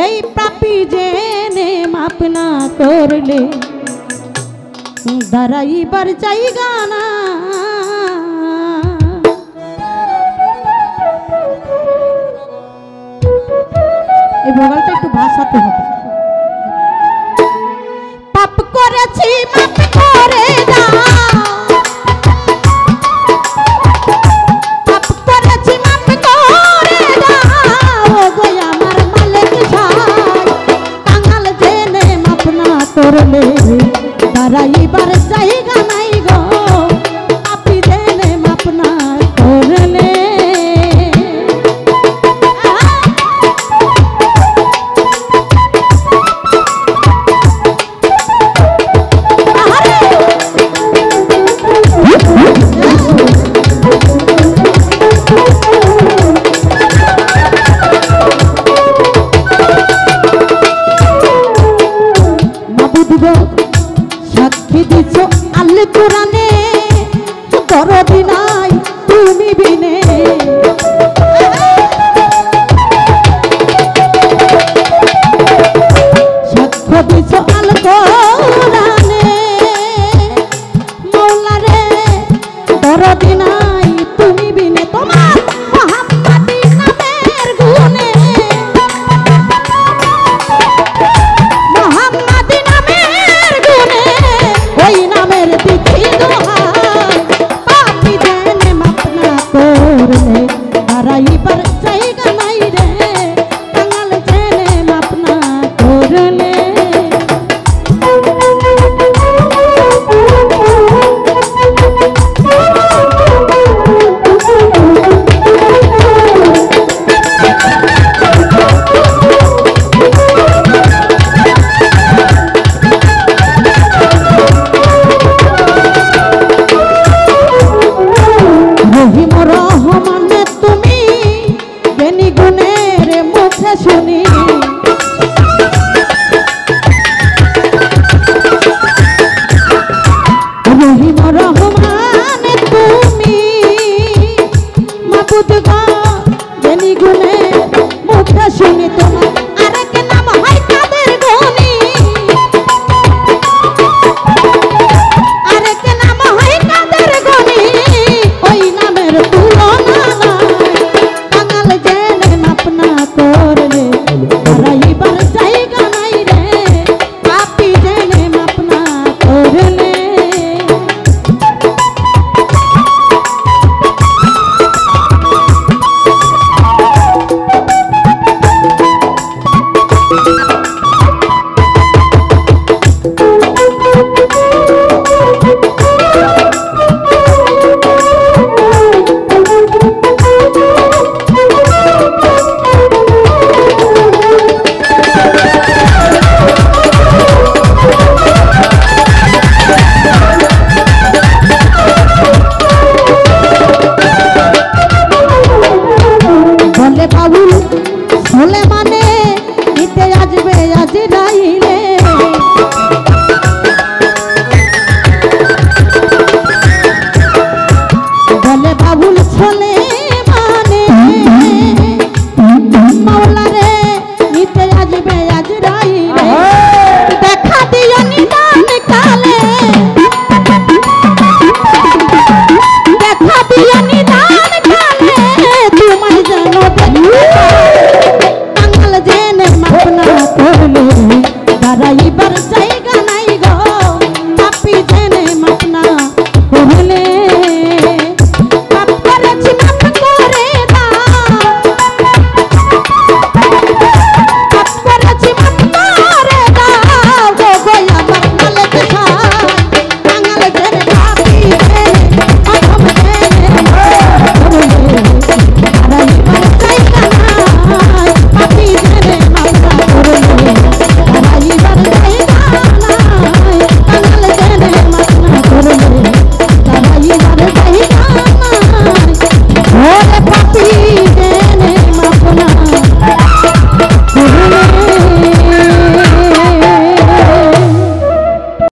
এই পাপী জেনে মাপ না করলে দাঁড়াইবার জায়গা না। এই ভোগালটা একটু ভাষাতে হবে। পাপ করেছি মাপ করে দাও, পাপ করেছি মাপ করে দাও গো আমার মালিক সাই। কাঙাল জেনে মাপ না করলে দাঁড়াইবার জায়গা নাই গো, পাপী জেনে মাপ না করলে। সাক্ষী দিছ আল কোরআনে দরদি নাই তুমি বিনে। সাক্ষ্য দিছ আল কোরআনে মৌলা রে দরদি নাই তুমি বিনে। তোমার মুহাম্মাদি নামের গুণে, মুহাম্মাদি নামের গুণে ওই নামের দিচ্ছি দোহাই। পাপী জেনে মাপ না করলে দাঁড়াইবার জায়গা নাই রে, কাঙাল জেনে মাপ না করলে। রহিম রহমানে তুমি জ্ঞানী গুণের মুখে শুনি, রহিম রহমানে তুমি মাবুদ গো জ্ঞানী গুণের মুখে শুনি। তোমার